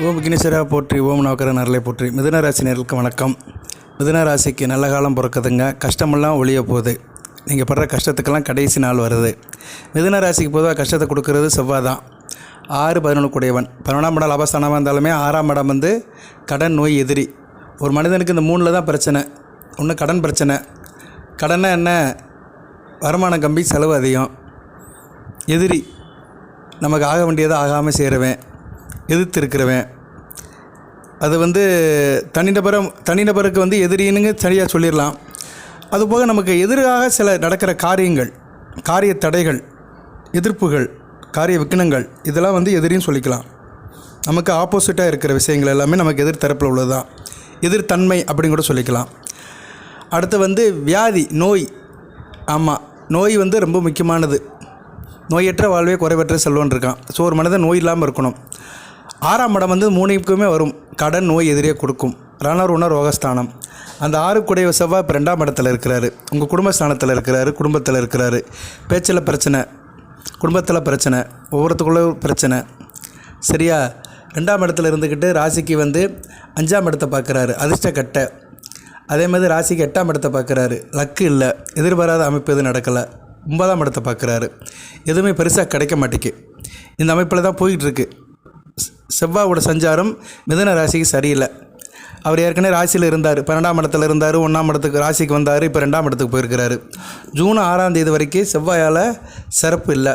ஓம் விக்னேஸ்வரா போற்றி, ஓம் நவக்கர நரலை போற்றி. மிதுன ராசி நேர்களுக்கு வணக்கம். மிதுன ராசிக்கு நல்ல காலம் பிறக்குதுங்க. கஷ்டமெல்லாம் ஒழிய போகுது. நீங்கள் படுற கஷ்டத்துக்கெல்லாம் கடைசி நாள் வருது. மிதுன ராசிக்கு பொதுவாக கஷ்டத்தை கொடுக்கறது செவ்வாய் தான். 6-11 கூடியவன். 11ஆம் இடம் லாபஸ்தானமாக இருந்தாலுமே 6ஆம் இடம் வந்து கடன், நோய், எதிரி. ஒரு மனிதனுக்கு இந்த 3ல் தான் பிரச்சனை. ஒன்று கடன் பிரச்சனை. கடனை என்ன, வருமானம் கம்மி, செலவு அதிகம். எதிரி நமக்கு ஆக வேண்டியதை ஆகாமல் செய்கிறவன், எதிர்த்து இருக்கிறவன். அது வந்து தனிநபருக்கு வந்து எதிரின்னு சரியாக சொல்லிடலாம். அதுபோக நமக்கு எதிராக சில நடக்கிற காரியங்கள், காரிய தடைகள், எதிர்ப்புகள், காரிய விக்னங்கள், இதெல்லாம் வந்து எதிரின்னு சொல்லிக்கலாம். நமக்கு ஆப்போசிட்டாக இருக்கிற விஷயங்கள் எல்லாமே நமக்கு எதிர்த்தரப்பில் உள்ளது தான். எதிர்த்தன்மை அப்படின்னு கூட சொல்லிக்கலாம். அடுத்து வந்து வியாதி, நோய். ஆமாம், நோய் வந்து ரொம்ப முக்கியமானது. நோயற்ற வாழ்வே குறைவற்ற செல்வன் இருக்கான். ஸோ ஒரு மனிதன் நோய் இல்லாமல் இருக்கணும். 6ஆம் இடம் வந்து 3க்குமே வரும். கடன், நோய் எதிரியே கொடுக்கும். ரணருண ரோகஸ்தானம். அந்த 6 செவ்வாய் இப்போ 2ஆம் இடத்துல இருக்கிறாரு. உங்கள் குடும்பஸ்தானத்தில் இருக்கிறாரு, குடும்பத்தில் இருக்கிறாரு. பேச்சில் பிரச்சனை, குடும்பத்தில் பிரச்சனை, ஒவ்வொருத்துக்குள்ள பிரச்சனை. சரியா? 2ஆம் இடத்துல இருந்துக்கிட்டு ராசிக்கு வந்து 5ஆம் இடத்தை பார்க்குறாரு, அதிர்ஷ்ட கட்டை. அதே மாதிரி ராசிக்கு 8ஆம் இடத்தை பார்க்குறாரு, லக்கு இல்லை, எதிர்பாராத அமைப்பு எதுவும் நடக்கலை. 9ஆம் இடத்தை பார்க்குறாரு, எதுவுமே பெருசாக கிடைக்க மாட்டேக்கு. இந்த அமைப்பில் தான் போயிட்டுருக்கு. செவ்வாயோட சஞ்சாரம் மிதுன ராசிக்கு சரியில்லை. அவர் ஏற்கனவே ராசியில் இருந்தார், 12ஆம் இடத்துல இருந்தார், 1ஆம் இடத்துக்கு ராசிக்கு வந்தார், இப்போ 2ஆம் இடத்துக்கு போயிருக்கிறாரு. ஜூன் 6ஆம் தேதி வரைக்கும் செவ்வாயால் சிறப்பு இல்லை.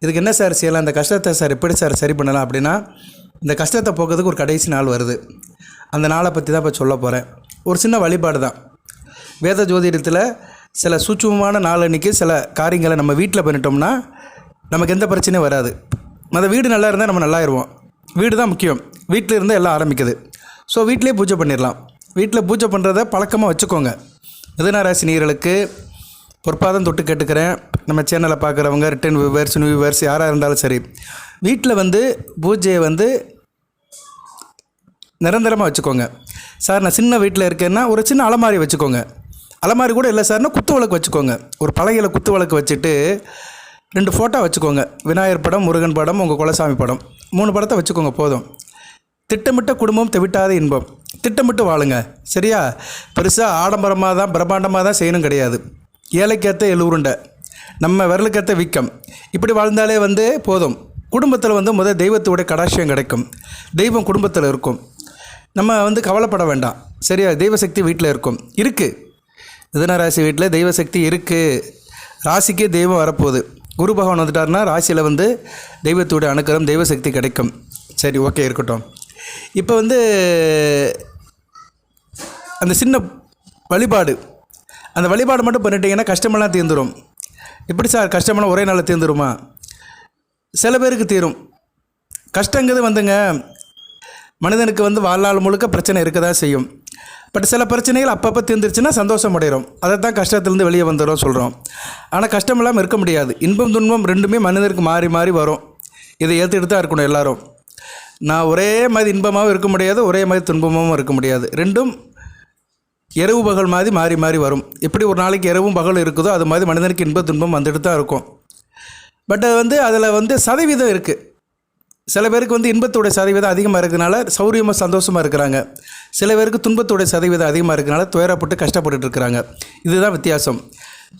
இதுக்கு என்ன சார் செய்யலாம், இந்த கஷ்டத்தை சார் எப்படி சார் சரி பண்ணலாம் அப்படின்னா, இந்த கஷ்டத்தை போக்கிறதுக்கு ஒரு கடைசி நாள் வருது. அந்த நாளை பற்றி தான் இப்போ சொல்ல போகிறேன். ஒரு சின்ன வழிபாடு தான். வேத ஜோதிடத்தில் சில சூட்சுமமான நாள் அன்றைக்கி சில காரியங்களை நம்ம வீட்டில் பண்ணிட்டோம்னா நமக்கு எந்த பிரச்சனையும் வராது. அந்த வீடு நல்லா இருந்தால் நம்ம நல்லாயிருவோம். வீடு தான் முக்கியம். வீட்டில் இருந்தால் எல்லாம் ஆரம்பிக்குது. ஸோ வீட்டிலே பூஜை பண்ணிடலாம். வீட்டில் பூஜை பண்ணுறத பழக்கமாக வச்சுக்கோங்க. மிதுன ராசி நேயர்களுக்கு பொற்பாதம் தொட்டு கேட்டுக்கிறேன். நம்ம சேனலை பார்க்குறவங்க, ரிட்டன் வியூவர்ஸ், நியூ வியூவர்ஸ் யாராக இருந்தாலும் சரி, வீட்டில் வந்து பூஜையை வந்து நிரந்தரமாக வச்சுக்கோங்க. சார் நான் சின்ன வீட்டில் இருக்கேன்னா ஒரு சின்ன அலமாரி வச்சுக்கோங்க. அலமாரி கூட இல்லை சார்னா குத்து விளக்கு வச்சுக்கோங்க. ஒரு பலகையில் குத்து விளக்கு வச்சுட்டு 2 ஃபோட்டோ வச்சுக்கோங்க. விநாயகர் படம், முருகன் படம், உங்கள் குலசாமி படம், 3 படத்தை வச்சுக்கோங்க போதும். திட்டமிட்ட குடும்பம் தவிட்டாத இன்பம். திட்டமிட்டு வாழுங்க. சரியா? பெருசாக ஆடம்பரமாக தான், பிரம்மாண்டமாக தான் செய்யணும் கிடையாது. ஏழைக்கேற்ற எழுவுருண்டை, நம்ம விரலுக்கேற்ற வீக்கம், இப்படி வாழ்ந்தாலே வந்து போதும். குடும்பத்தில் வந்து முதல் தெய்வத்தோடைய கடாட்சியம் கிடைக்கும். தெய்வம் குடும்பத்தில் இருக்கும். நம்ம வந்து கவலைப்பட வேண்டாம். சரியா? தெய்வசக்தி வீட்டில் இருக்குது. மிதுன ராசி வீட்டில் தெய்வசக்தி இருக்குது. ராசிக்கே தெய்வம் வரப்போகுது. குரு பகவான் வந்துட்டார்னா ராசியில் வந்து தெய்வத்தோடைய அனுக்கிரம், தெய்வசக்தி கிடைக்கும். சரி, ஓகே, இருக்கட்டும். இப்போ வந்து அந்த சின்ன வழிபாடு, அந்த வழிபாடு மட்டும் பண்ணிட்டீங்கன்னா கஷ்டமெல்லாம் தீர்ந்துடும். எப்படி சார் கஷ்டமெல்லாம் ஒரே நாளில் தீர்ந்துருமா? சில பேருக்கு தீரும். கஷ்டங்கிறது வந்துங்க மனிதனுக்கு வந்து வாழ்நாள் முழுக்க பிரச்சனை இருக்க தான் செய்யும். பட் சில பிரச்சனைகள் அப்பப்போ தீர்ந்துருச்சுன்னா சந்தோஷம் அடைகிறோம். அதை தான் கஷ்டத்துலேருந்து வெளியே வந்துடும் சொல்கிறோம். ஆனால் கஷ்டம் இல்லாமல் இருக்க முடியாது. இன்பம் துன்பம் ரெண்டுமே மனிதனுக்கு மாறி மாறி வரும். இதை ஏற்றுக்கிட்டு தான் இருக்கணும் எல்லோரும். நான் ஒரே மாதிரி இன்பமாகவும் இருக்க முடியாது, ஒரே மாதிரி துன்பமாகவும் இருக்க முடியாது. ரெண்டும் இரவு பகல் மாதிரி மாறி மாறி வரும். எப்படி ஒரு நாளைக்கு இரவும் பகல் இருக்குதோ அது மாதிரி மனிதனுக்கு இன்ப துன்பம் வந்துட்டு தான் இருக்கும். பட் வந்து அதில் வந்து சதவீதம் இருக்குது. சில பேருக்கு வந்து இன்பத்தோடைய சதவீதம் அதிகமாக இருக்கிறதுனால சௌரியமாக சந்தோஷமாக இருக்கிறாங்க. சில பேருக்கு துன்பத்தோடைய சதவீதம் அதிகமாக இருக்கிறனால துயரப்பட்டு கஷ்டப்பட்டு இருக்கிறாங்க. இதுதான் வித்தியாசம்.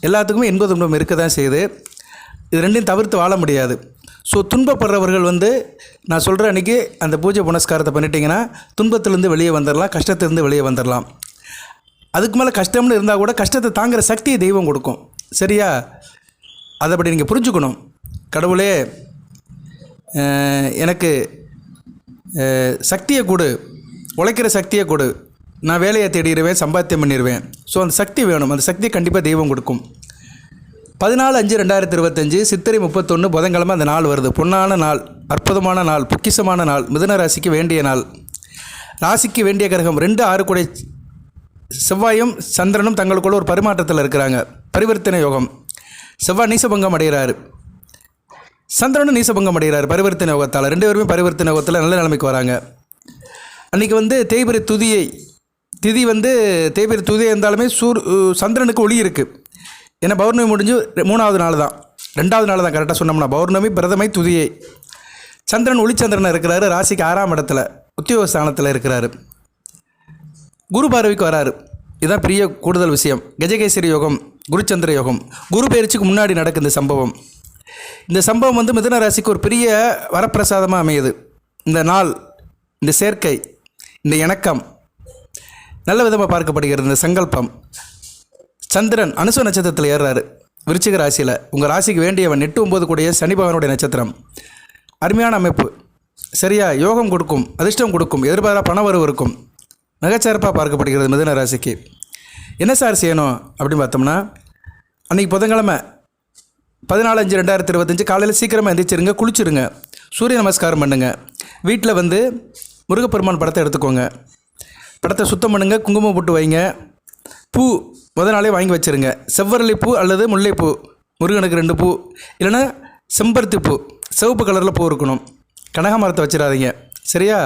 எல்லாத்துக்குமே இன்ப துன்பம் இருக்க தான் செய்யுது. இது ரெண்டையும் தவிர்த்து வாழ முடியாது. ஸோ துன்பப்படுறவர்கள் வந்து நான் சொல்கிற அன்றைக்கி அந்த பூஜை புனஸ்காரத்தை பண்ணிட்டீங்கன்னா துன்பத்திலேருந்து வெளியே வந்துடலாம், கஷ்டத்திலேருந்து வெளியே வந்துடலாம். அதுக்கு மேலே கஷ்டம்னு இருந்தால் கூட கஷ்டத்தை தாங்குகிற சக்தியை தெய்வம் கொடுக்கும். சரியா? அதை அப்படி நீங்கள் புரிஞ்சுக்கணும். கடவுளே எனக்கு சக்தியை கொடு, உழைக்கிற சக்தியை கொடு, நான் வேலையை தேடிடுவேன், சம்பாத்தியம் பண்ணிடுவேன். ஸோ அந்த சக்தி வேணும். அந்த சக்தியை கண்டிப்பாக தெய்வம் கொடுக்கும். 14/5/2025 சித்திரை 31 புதன்கிழமை அந்த நாள் வருது. பொன்னான நாள், அற்புதமான நாள், பொக்கிஷமான நாள், மிதுன ராசிக்கு வேண்டிய நாள். ராசிக்கு வேண்டிய கிரகம் 2-6 செவ்வாயும் சந்திரனும் தங்களுக்குள்ள ஒரு பரிமாற்றத்தில் இருக்கிறாங்க. பரிவர்த்தனை யோகம். செவ்வாய் நீசபங்கம் அடைகிறாரு, சந்திரனும் நீசபங்கம் அடைகிறார் பரிவர்த்தனை யோகத்தால். 2 பேருமே பரிவர்த்தனை யோகத்தில் நல்ல நிலைமைக்கு வராங்க. அன்றைக்கி வந்து தேய்பிரை துதியை திதி வந்து தேய்பிரை துதியை இருந்தாலுமே சந்திரனுக்கு ஒளி இருக்குது. ஏன்னா பௌர்ணமி முடிஞ்சு 3ஆவது நாள் தான், 2ஆவது நாள் தான் கரெக்டாக சொன்னோம்னா. பௌர்ணமி, பிரதமை, துதியை சந்திரன் ஒளிச்சந்திரன் இருக்கிறாரு, ராசிக்கு 6ஆம் இடத்துல உத்தியோக ஸ்தானத்தில் இருக்கிறாரு. குரு பார்வைக்கு வராரு. இதுதான் பெரிய கூடுதல் விஷயம். கஜகேசரி யோகம், குருச்சந்திர யோகம். குரு பயிற்சிக்கு முன்னாடி நடக்கும் இந்த சம்பவம். இந்த சம்பவம் வந்து மிதுன ராசிக்கு ஒரு பெரிய வரப்பிரசாதமாக அமையுது. இந்த நாள், இந்த சேர்க்கை, இந்த இணக்கம் நல்ல விதமாக பார்க்கப்படுகிறது. இந்த சங்கல்பம். சந்திரன் அனுச நட்சத்திரத்தில் ஏறுறாரு விருச்சிக ராசியில். உங்கள் ராசிக்கு வேண்டியவன் 8, 9 கூடிய சனி பகவானுடைய நட்சத்திரம். அருமையான அமைப்பு. சரியா? யோகம் கொடுக்கும், அதிர்ஷ்டம் கொடுக்கும், எதிர்பாராத பண வரவு இருக்கும். மிகச்சிறப்பாக பார்க்கப்படுகிறது மிதுன ராசிக்கு. என்ன சார் செய்யணும் அப்படின்னு பார்த்தோம்னா, அன்றைக்கி புதன்கிழமை 14/5/2025 காலையில் சீக்கிரமாக எந்திரிச்சிருங்க, குளிச்சுருங்க, சூரிய நமஸ்காரம் பண்ணுங்கள். வீட்டில் வந்து முருகப்பெருமான் படத்தை எடுத்துக்கோங்க. படத்தை சுத்தம் பண்ணுங்கள், குங்குமம் போட்டு வைங்க. பூ முதல் நாளே வாங்கி வச்சுருங்க. செவ்வரளி பூ அல்லது முல்லைப்பூ, முருகனுக்கு 2 பூ, இல்லைன்னா செம்பருத்தி பூ, சிவப்பு கலரில் பூ இருக்கணும். கனகாமரத்தை வச்சிடாதீங்க. சரியா?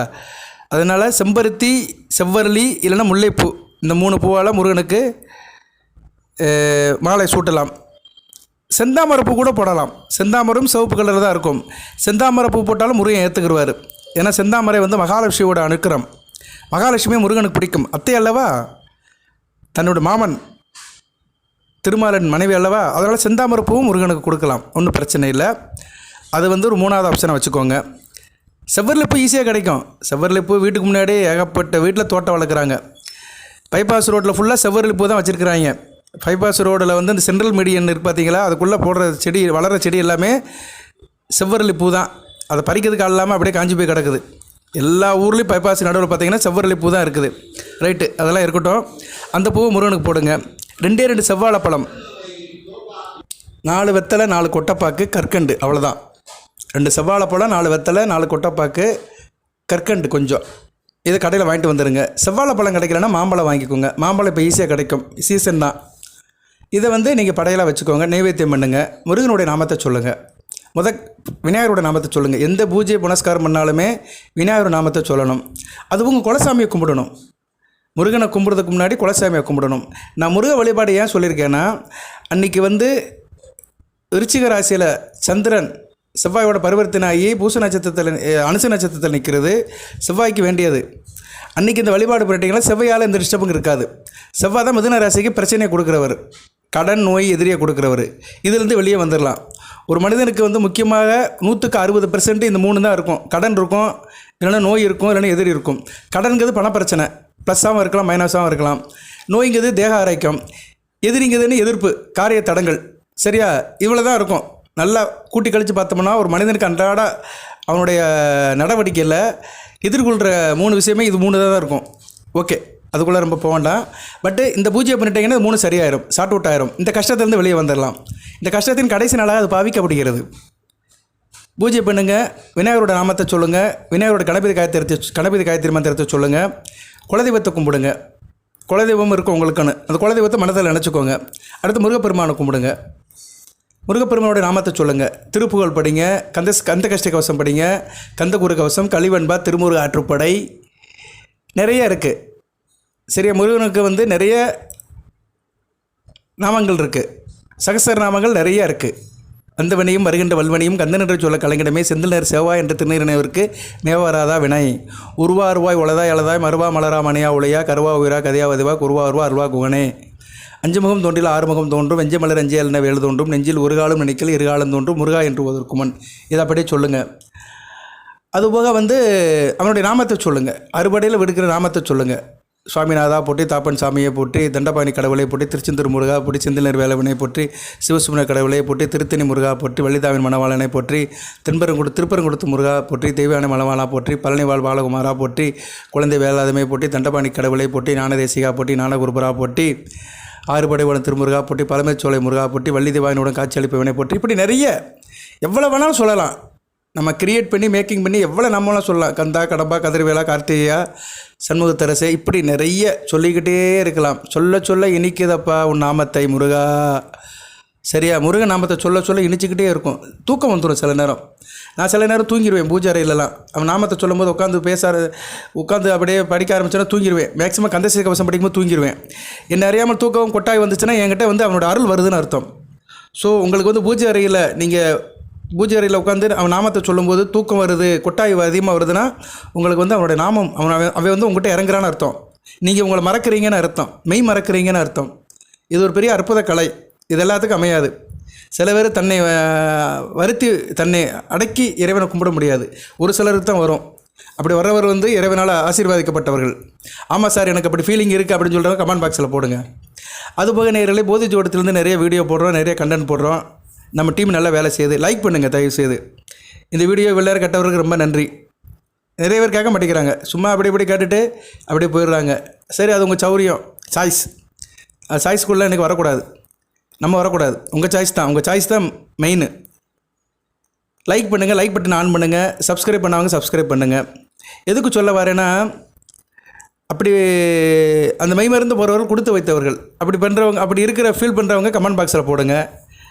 அதனால் செம்பருத்தி, செவ்வரளி இல்லைன்னா முல்லைப்பூ, இந்த 3 பூவால் முருகனுக்கு மாலை சூட்டலாம். செந்தாமரைப்பூ கூட போடலாம். செந்தாமரம் சிவப்பு கலரில் தான் இருக்கும். செந்தாமரைப்பூ போட்டாலும் முருகன் ஏற்றுக்குருவார். ஏன்னா செந்தாமரை வந்து மகாலட்சுமியோட அனுக்கிரம். மகாலட்சுமியை முருகனுக்கு பிடிக்கும். அத்தை அல்லவா, தன்னோட மாமன் திருமாலன் மனைவி அல்லவா, அதனால் செந்தாமரைப்பூவும் முருகனுக்கு கொடுக்கலாம், ஒன்றும் பிரச்சனை இல்லை. அது வந்து ஒரு 3வது ஆப்ஷனை வச்சுக்கோங்க. செவ்வரளிப்பூ ஈஸியாக கிடைக்கும். செவ்வரளிப்பூ வீட்டுக்கு முன்னாடி ஏகப்பட்ட வீட்டில் தோட்டம் வளர்க்குறாங்க. பைபாஸ் ரோட்டில் ஃபுல்லாக செவ்வரளிப்பூ தான் வச்சுருக்குறாங்க. பைபாஸ் ரோடில் வந்து இந்த சென்ட்ரல் மீடியன் இருக்குது பார்த்தீங்களா, அதுக்குள்ளே போடுற செடி, வளர்கிற செடி எல்லாமே செவ்வரளிப்பூ தான். அதை பறிக்கிறதுக்கு ஆள் இல்லாமல் அப்படியே காஞ்சி போய் கிடக்குது. எல்லா ஊர்லேயும் பைபாஸ் நடுவில் பார்த்தீங்கன்னா செவ்வரளிப்பூ தான் இருக்குது. ரைட்டு, அதெல்லாம் இருக்கட்டும். அந்த பூவை முருகனுக்கு போடுங்க. 2 செவ்வாழைப்பழம், 4 வெத்தலை, 4 கொட்டைப்பாக்கு, கற்கண்டு, அவ்வளோதான். 2 செவ்வாழைப்பழம், 4 வெத்தலை, 4 கொட்டைப்பாக்கு, கற்கண்டு கொஞ்சம். இதை கடையில் வாங்கிட்டு வந்துடுங்க. செவ்வாழைப்பழம் கிடைக்கலன்னா மாம்பழம் வாங்கிக்கோங்க. மாம்பழம் இப்போ ஈஸியாக கிடைக்கும், சீசன் தான். இதை வந்து நீங்கள் படையலாக வச்சுக்கோங்க. நைவேத்தியம் பண்ணுங்கள். முருகனுடைய நாமத்தை சொல்லுங்கள். விநாயகரோட நாமத்தை சொல்லுங்கள். எந்த பூஜை புனஸ்காரம் பண்ணாலுமே விநாயகரோட நாமத்தை சொல்லணும். அது உங்கள் குலசாமியை கும்பிடணும். முருகனை கும்பிட்றதுக்கு முன்னாடி குலசாமியை கும்பிடணும். நான் முருக வழிபாடு ஏன் சொல்லியிருக்கேன்னா, அன்றைக்கி வந்து விருச்சிக ராசியில் சந்திரன் செவ்வாயோட பரிவர்த்தனாகி பூச நட்சத்திரத்தில், அனுச நட்சத்திரத்தில் நிற்கிறது. செவ்வாய்க்கு வேண்டியது. அன்றைக்கி இந்த வழிபாடு பண்ணிட்டீங்கன்னா செவ்வாயால் எந்த டிஸ்டர்பும் இருக்காது. செவ்வாய் தான் மிதுன ராசிக்கு பிரச்சனையை கொடுக்குறவர், கடன் நோய் எதிரியை கொடுக்குறவர். இதிலேருந்து வெளியே வந்துடலாம். ஒரு மனிதனுக்கு வந்து முக்கியமாக 100% இந்த 3 தான் இருக்கும். கடன் இருக்கும், இல்லைன்னா நோய் இருக்கும், இல்லைன்னா எதிரி இருக்கும். கடன்கிறது பண பிரச்சனை, ப்ளஸ்ஸாகவும் இருக்கலாம், மைனஸாகவும் இருக்கலாம். நோய்ங்கிறது தேக ஆரோக்கியம், எதிரிங்கிறதுன்னு எதிர்ப்பு, காரிய தடங்கள். சரியா? இவ்வளோ தான் இருக்கும். நல்லா கூட்டி கழித்து பார்த்தோம்னா ஒரு மனிதனுக்கு அன்றாட அவனுடைய நடவடிக்கையில் எதிர்கொள்கிற 3 விஷயமே இது 3 தான் இருக்கும். ஓகே, அதுக்குள்ளே ரொம்ப போக வேண்டாம். பட்டு இந்த பூஜையை பண்ணிட்டீங்கன்னா 3 சரியாயிரும், ஷார்ட் அவுட் ஆயிரும். இந்த கஷ்டத்துலேருந்து வெளியே வந்துடலாம். இந்த கஷ்டத்தின் கடைசி நாளாக அது பாவிக்கப்படுகிறது. பூஜை பண்ணுங்கள். விநாயகரோட நாமத்தை சொல்லுங்கள். விநாயகரோட கணபதி காயத்ரி மந்திரத்தை சொல்லுங்கள். குலதெய்வத்தை கும்பிடுங்க. குலதெய்வம் இருக்கும் உங்களுக்குன்னு, அந்த குலதெய்வத்தை மனதில் நினச்சிக்கோங்க. அடுத்து முருகப்பெருமானை கும்பிடுங்க. முருகப்பெருமானோட நாமத்தை சொல்லுங்கள். திருப்புகழ் படிங்க. கந்த கஷ்ட கவசம் படிங்க. கந்தகுரு கவசம், கலிவெண்பா, திருமுருக ஆற்றுப்படை, நிறைய இருக்குது. சரியா? முருகனுக்கு வந்து நிறைய நாமங்கள் இருக்குது. சகசர நாமங்கள் நிறைய இருக்குது. வந்தவனையும் வருகின்ற வல்வனையும் கந்தன் என்று சொல்ல கலைஞடமே செந்தில் நேர் செவ்வாய் என்ற திருநீரனைவருக்கு மேவராதா வினை உருவாருவாய் உளதாய் அழதாய் மறுவா மலரா மணியா உளையா கருவா உயிரா கதையா வதிவா குருவாருவா அருவா குகனே 5 முகம் தோன்றில் 6 முகம் தோன்றும் வெஞ்ச மலர் அஞ்சே என வேல் தோன்றும் நெஞ்சில் ஒரு காலம் நினைக்கல் இருகாலம் தோன்றும் முருகா என்று ஓதற்குமன். இதை அப்படியே சொல்லுங்கள். அதுபோக வந்து அவனுடைய நாமத்தை சொல்லுங்கள். அறுபடையில் விடுக்கிற நாமத்தை சொல்லுங்கள். சுவாமிநாதா போற்றி, தாப்பன் சாமியை போற்றி, தண்டபாணி கடவுளை போற்றி, திருச்செந்தூர் முருகா போற்றி, செந்திலர் வேலவனை போற்றி, சிவசுமன கடவுளை போற்றி, திருத்தணி முருகா போற்றி, வள்ளிதாவின் மணவாளனை போற்றி, திருப்பரங்குடுத்து முருகா போற்றி, தெய்வான மணவாளா போற்றி, பழனிவாழ் பாலகுமாரா போற்றி, குழந்தை வேலாதமை போற்றி, தண்டபாணி கடவுளை போற்றி, ஞானதேசிகா போற்றி, ஞானகுருபரா போற்றி, ஆறுபடைவளன் திருமுருகா போற்றி, பழமைச்சோலை முருகா போற்றி, வள்ளி தேவாயினுடன் காட்சி அளிப்பவனை போற்றி. இப்படி நிறைய எவ்வளோ வேணாலும் சொல்லலாம். நம்ம கிரியேட் பண்ணி மேக்கிங் பண்ணி எவ்வளோ நம்மளாம் சொல்லலாம். கந்தா, கடம்பா, கதிர்வேலா, கார்த்திகையா, சண்முகத்தரசே, இப்படி நிறைய சொல்லிக்கிட்டே இருக்கலாம். சொல்ல சொல்ல இனிக்குதப்பா உன் நாமத்தை முருகா. சரியா? முருகன் நாமத்தை சொல்ல சொல்ல இனிச்சிக்கிட்டே இருக்கும். தூக்கம் வந்துடும் சில நேரம். நான் சில நேரம் தூங்கிடுவேன் பூஜை அறையிலலாம். அவன் நாமத்தை சொல்லும்போது உட்காந்து அப்படியே படிக்க ஆரம்பிச்சோன்னா தூங்கிடுவேன். மேக்ஸிமம் கந்தசேக கவசம் படிக்கும்போது தூங்கிடுவேன். என்னை அறியாமல் தூக்கம் கொட்டாய் வந்துச்சுன்னா என்கிட்ட வந்து அவனோட அருள் வருதுன்னு அர்த்தம். ஸோ உங்களுக்கு வந்து பூஜை அறையில் நீங்கள் பூஜை அறையில் உட்காந்து அவன் நாமத்தை சொல்லும்போது தூக்கம் வருது, கொட்டாய் அதிகமாக வருதுன்னா உங்களுக்கு வந்து அவனுடைய நாமம் அவன் வந்து உங்கள்கிட்ட இறங்குறான்னு அர்த்தம். நீங்கள் உங்களை மறக்கிறீங்கன்னு அர்த்தம், மெய் மறக்கிறீங்கன்னு அர்த்தம். இது ஒரு பெரிய அற்புத கலை. இது எல்லாத்துக்கும் அமையாது. சில பேர் தன்னை வருத்தி தன்னை அடக்கி இறைவனை கும்பிட முடியாது. ஒரு சிலருக்கு தான் வரும். அப்படி வர்றவர் வந்து இறைவனால் ஆசீர்வாதிக்கப்பட்டவர்கள். ஆமாம் சார், எனக்கு அப்படி ஃபீலிங் இருக்குது அப்படின்னு சொல்கிறவங்க கமெண்ட் பாக்ஸில் போடுங்க. அதுபோக நேரலே போதி ஜோடத்துலேருந்து நிறைய வீடியோ போடுறோம், நிறைய கண்டென்ட் போடுறோம். நம்ம டீம் நல்லா வேலை செய்யுது. லைக் பண்ணுங்கள் தயவு செய்து. இந்த வீடியோ வெள்ளாறு கட்டவருக்கு ரொம்ப நன்றி. நிறைய பேர் கேட்க மாட்டேங்கிறாங்க, சும்மா அப்படி இப்படி கேட்டுட்டு அப்படியே போயிடுறாங்க. சரி, அது உங்கள் சௌரியம், சாய்ஸ். அது சாய்ஸ்குள்ளே எனக்கு வரக்கூடாது, நம்ம வரக்கூடாது. உங்கள் சாய்ஸ் தான், உங்கள் சாய்ஸ் தான் மெயின். லைக் பண்ணுங்கள், லைக் பட்டன் ஆன் பண்ணுங்கள். சப்ஸ்கிரைப் பண்ணாங்க சப்ஸ்கிரைப் பண்ணுங்கள். எதுக்கு சொல்ல வரேன்னா, அப்படி அந்த மெய் மருந்து போகிறவர்கள் கொடுத்து வைத்தவர்கள். அப்படி பண்ணுறவங்க, அப்படி இருக்கிற ஃபீல் பண்ணுறவங்க கமெண்ட் பாக்ஸில் போடுங்க.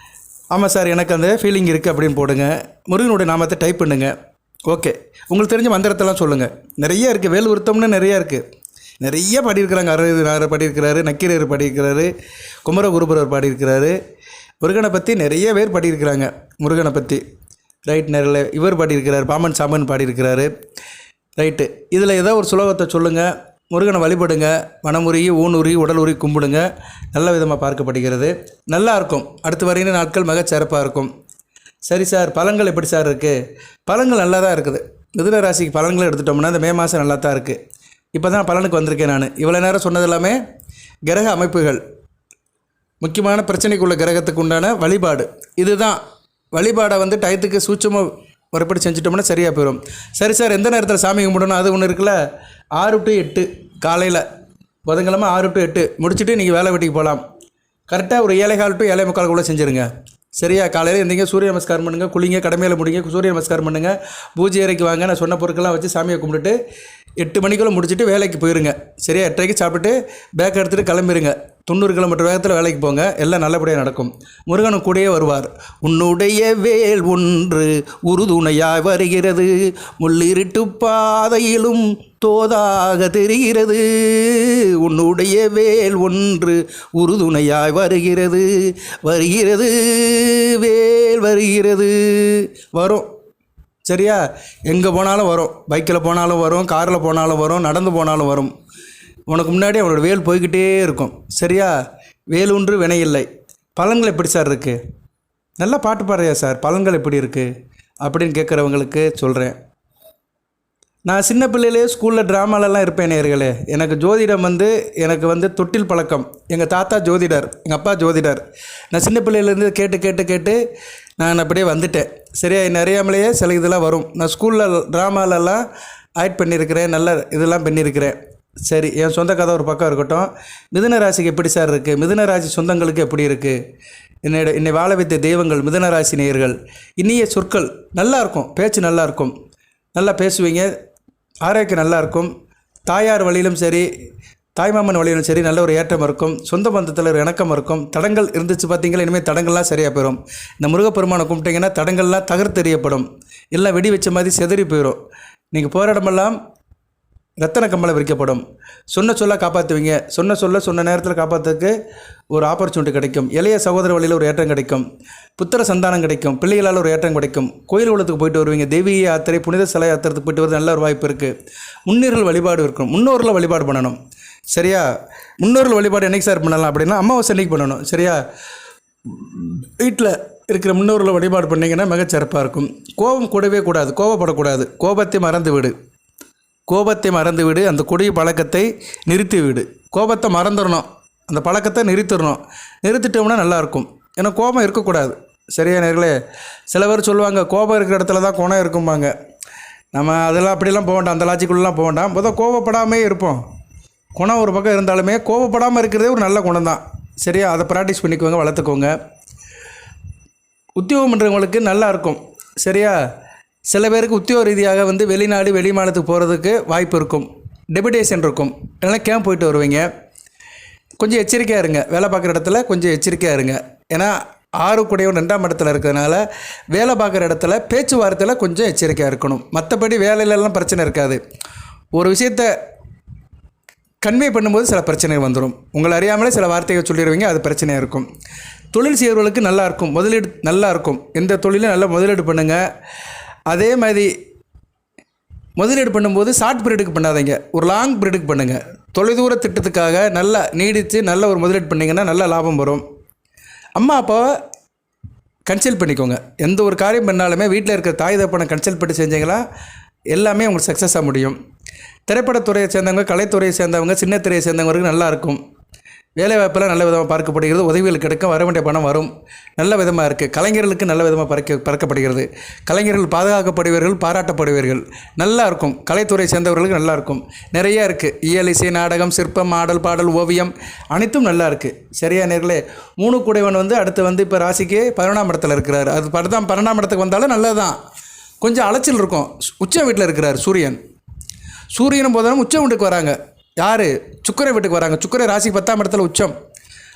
ஆமாம் சார், எனக்கு அந்த ஃபீலிங் இருக்குது அப்படின்னு போடுங்க. முருகனுடைய நாமத்தை டைப் பண்ணுங்கள். ஓகே, உங்களுக்கு தெரிஞ்ச மந்திரத்தெல்லாம் சொல்லுங்கள். நிறைய இருக்குது, வேல் உருத்தம்னு நிறையா இருக்குது. நிறைய பாடியிருக்கிறாங்க. அருணார் பாடியிருக்கிறாரு, நக்கீரர் பாடியிருக்கிறாரு, குமரகுருபரர் பாடியிருக்கிறாரு. முருகனை பற்றி நிறைய பேர் பாடியிருக்கிறாங்க. முருகனை பற்றி ரைட், நிறைய இவர் பாடியிருக்கிறார், பாமன் சாமன் பாடியிருக்கிறாரு. ரைட்டு, இதில் ஏதோ ஒரு சுலோகத்தை சொல்லுங்கள். முருகனை வழிபடுங்க. மனமுருகி ஊனுருகி உடல் உருகி கும்பிடுங்க. நல்ல விதமாக பார்க்கப்படுகிறது. நல்லா இருக்கும். அடுத்து வரையின நாட்கள் மிகச் சிறப்பாக இருக்கும். சரி சார், பலன்கள் எப்படி சார் இருக்குது? பலன்கள் நல்லா தான் இருக்குது. மிதுன ராசிக்கு பலன்களை எடுத்துட்டோம்னா இந்த மே மாதம் நல்லா தான் இருக்குது. இப்போ தான் பலனுக்கு வந்திருக்கேன் நான். இவ்வளோ நேரம் சொன்னது எல்லாமே கிரக அமைப்புகள், முக்கியமான பிரச்சனைக்குள்ள கிரகத்துக்கு உண்டான வழிபாடு. இதுதான் வழிபாடை வந்து டயத்துக்கு சூட்சமாக முறைப்படி செஞ்சுட்டோம்னா சரியாக போயிடும். சரி சார், எந்த நேரத்தில் சாமி கும்பிடணும்? அது ஒன்று இருக்குல்ல, 6 to 8 காலையில், புதன்கிழமை 6 to 8 முடிச்சுட்டு நீங்கள் வேலை வெட்டிக்கு போகலாம். கரெக்டாக ஒரு 7:15 to 7:45 செஞ்சுருங்க. சரியா? காலையில் இருந்தீங்க, சூரிய நமஸ்காரம் பண்ணுங்கள், குளிங்க, கடமையில் முடிங்க, சூரிய நமஸ்காரம் பண்ணுங்கள், பூஜை அறைக்கு வாங்க. நான் சொன்ன பொருட்கள்லாம் வச்சு சாமியை கும்பிட்டுட்டு 8 மணிக்குள்ளே முடிச்சுட்டு வேலைக்கு போயிருங்க. சரியா? 8:30க்கு சாப்பிட்டு பேக் எடுத்துகிட்டு கிளம்பிடுங்க. 90 கிலோமீட்டர் வேகத்தில் வேலைக்கு போங்க. எல்லாம் நல்லபடியாக நடக்கும். முருகனும் கூடயே வருவார். உன்னுடைய வேல் ஒன்று உறுதுணையாய் வருகிறது, முள்ளிருட்டு பாதையிலும் தோதாக தெரிகிறது. உன்னுடைய வேல் ஒன்று உறுதுணையாய் வருகிறது, வருகிறது வேல் வருகிறது. வரும். சரியா? எங்கே போனாலும் வரும். பைக்கில் போனாலும் வரும், காரில் போனாலும் வரும், நடந்து போனாலும் வரும். உனக்கு முன்னாடி அவனோட வேல் போய்கிட்டே இருக்கும். சரியா? வேல் ஒன்று வினையில்லை. பலன்கள் எப்படி சார் இருக்குது? நல்லா பாட்டு பாடுறியா சார், பலன்கள் எப்படி இருக்குது அப்படின்னு கேட்குறவங்களுக்கு சொல்கிறேன். நான் சின்ன பிள்ளையிலே ஸ்கூலில் ட்ராமாலெல்லாம் இருப்பேன் நேயர்களே. எனக்கு ஜோதிடம் எனக்கு வந்து தொட்டில் பழக்கம். எங்கள் தாத்தா ஜோதிடர், எங்கள் அப்பா ஜோதிடர். நான் சின்ன பிள்ளையிலேருந்து கேட்டு நான் அப்படியே வந்துட்டேன். சரியா? என்ன அறியாமலேயே சில இதெல்லாம் வரும். நான் ஸ்கூலில் ட்ராமாலெல்லாம் ஆக்ட் பண்ணியிருக்கிறேன், நல்ல இதெல்லாம் பண்ணியிருக்கிறேன். சரி, என் சொந்த கதை ஒரு பக்கம் இருக்கட்டும். மிதுன ராசிக்கு எப்படி சார் இருக்குது? மிதுன ராசி சொந்தங்களுக்கு எப்படி இருக்குது? என்னை வாழ வைத்த தெய்வங்கள் மிதுன ராசி நேயர்கள். இனிய சொற்கள் நல்லாயிருக்கும், பேச்சு நல்லாயிருக்கும், நல்லா பேசுவீங்க, ஆரோக்கியம் நல்லாயிருக்கும். தாயார் வழியிலும் சரி, தாய்மாமன் வழியிலும் சரி நல்ல ஒரு ஏற்றம் இருக்கும். சொந்த பந்தத்தில் ஒரு இணக்கம் இருக்கும். தடங்கள் இருந்துச்சு பார்த்தீங்களா, இனிமேல் தடங்கள்லாம் சரியாக போயிடும். இந்த முருகப்பெருமானை கும்பிட்டிங்கன்னா தடங்கள்லாம் தகர்த்தெறியப்படும். எல்லாம் வெடி வச்ச மாதிரி செதறி போயிடும். நீங்கள் போகிற இடமெல்லாம் ரத்தன கம்பளம் விரிக்கப்படும். சொல்ல காப்பாற்றுவீங்க. சொன்ன நேரத்தில் காப்பாற்றுறதுக்கு ஒரு ஆப்பர்ச்சுனிட்டி கிடைக்கும். இளைய சகோதர வழியில் ஒரு ஏற்றம் கிடைக்கும். புத்திர சந்தானம் கிடைக்கும். பிள்ளைகளால் ஒரு ஏற்றம் கிடைக்கும். கோயில் குளத்துக்கு போயிட்டு வருவீங்க. தெய்வீக யாத்திரை, புனித சிலை யாத்திரத்துக்கு போயிட்டு வருவது நல்ல ஒரு வாய்ப்பு இருக்குது. முன்னோர்கள் வழிபாடு இருக்கும். முன்னோர்களை வழிபாடு பண்ணணும். சரியா? முன்னோர்கள் வழிபாடு என்றைக்கு சார் பண்ணலாம் அப்படின்னா அமாவாசை அன்னைக்கு பண்ணணும். சரியா? வீட்டில் இருக்கிற முன்னோர்களை வழிபாடு பண்ணிங்கன்னா மிகச்சிறப்பாக இருக்கும். கோபம் கூடவே கூடாது, கோபப்படக்கூடாது. கோபத்தை மறந்து விடு. அந்த கொடிய பழக்கத்தை நிறுத்தி விடு. கோபத்தை மறந்துடணும், அந்த பழக்கத்தை நிறுத்திட்டோம்னா நல்லாயிருக்கும். ஏன்னா கோபம் இருக்கக்கூடாது. சரியா நேர்களே? சில பேர் சொல்லுவாங்க கோபம் இருக்கிற இடத்துல தான் குணம் இருக்கும்பாங்க. நம்ம அதெல்லாம் அப்படிலாம் போக வேண்டாம், அந்த லாஜிக்குள்ளலாம் போக வேண்டாம். முதல் கோபப்படாமே இருப்போம். குணம் ஒரு பக்கம் இருந்தாலுமே கோபப்படாமல் இருக்கிறதே ஒரு நல்ல குணம் தான். சரியா? அதை ப்ராக்டிஸ் பண்ணிக்கோங்க, வளர்த்துக்கோங்க. உத்தியோகம் பண்ணுறவங்களுக்கு நல்லா இருக்கும். சரியா? சில பேருக்கு உத்தியோக ரீதியாக வெளிநாடு வெளி மாநிலத்துக்கு போகிறதுக்கு வாய்ப்பு இருக்கும். டெபுடேஷன் இருக்கும். இல்லைனா கேம்ப் போயிட்டு வருவீங்க. கொஞ்சம் எச்சரிக்கையாக இருங்க. வேலை பார்க்குற இடத்துல கொஞ்சம் எச்சரிக்கையாக இருங்க. ஏன்னா 6 கூடையும் 2ஆம் இடத்துல இருக்கிறதுனால வேலை பார்க்குற இடத்துல பேச்சுவார்த்தையில் கொஞ்சம் எச்சரிக்கையாக இருக்கணும். மற்றபடி வேலையிலலாம் பிரச்சனை இருக்காது. ஒரு விஷயத்தை கன்வே பண்ணும்போது சில பிரச்சனைகள் வந்துடும். உங்களை அறியாமலே சில வார்த்தைகள் சொல்லிடுவீங்க, அது பிரச்சனையாக இருக்கும். தொழில் செய்கிறவர்களுக்கு நல்லாயிருக்கும், முதலீடு நல்லாயிருக்கும். எந்த தொழிலும் நல்லா முதலீடு பண்ணுங்கள். அதே மாதிரி முதலீடு பண்ணும்போது ஷார்ட் பீரியடுக்கு பண்ணாதீங்க, ஒரு லாங் பீரியடுக்கு பண்ணுங்கள். தொலைதூர திட்டத்துக்காக நல்லா நீடித்து நல்ல ஒரு முதலீடு பண்ணிங்கன்னா நல்ல லாபம் வரும். அம்மா அப்பாவை கன்சல்ட் பண்ணிக்கோங்க. எந்த ஒரு காரியம் பண்ணாலுமே வீட்டில் இருக்கிற தாய் தப்பனை கன்சல்ட் பண்ணி செஞ்சீங்களா எல்லாமே உங்களுக்கு சக்ஸஸாக முடியும். திரைப்படத்துறையை சேர்ந்தவங்க, கலைத்துறையை சேர்ந்தவங்க, சின்ன துறையை சேர்ந்தவங்களுக்கு நல்லாயிருக்கும். வேலைவாய்ப்பெல்லாம் நல்ல விதமாக பார்க்கப்படுகிறது. உதவிகள் கிடைக்கும், வர வேண்டிய பணம் வரும். நல்ல விதமாக இருக்குது. கலைஞர்களுக்கு நல்ல விதமாக பறக்கப்படுகிறது. கலைஞர்கள் பாதுகாக்கப்படுவீர்கள், பாராட்டப்படுவீர்கள். நல்லா இருக்கும். கலைத்துறையை சேர்ந்தவர்களுக்கு நல்லாயிருக்கும். நிறையா இருக்குது. இயல், இசை, நாடகம், சிற்பம், ஆடல், பாடல், ஓவியம் அனைத்தும் நல்லா இருக்குது. சரியா நேர்களே? 3 கூடையவன் அடுத்து இப்போ ராசிக்கு 11ஆம் இடத்துல இருக்கிறார். அது 12ஆம் இடத்துக்கு வந்தாலும் நல்லது தான். கொஞ்சம் அலைச்சல் இருக்கும். உச்ச வீட்டில் இருக்கிறார் சூரியனும் போதாலும் உச்ச வீட்டுக்கு வராங்க. யார்? சுக்கிர வீட்டுக்கு வராங்க. சுக்கிர ராசி 10ஆம் இடத்துல உச்சம்.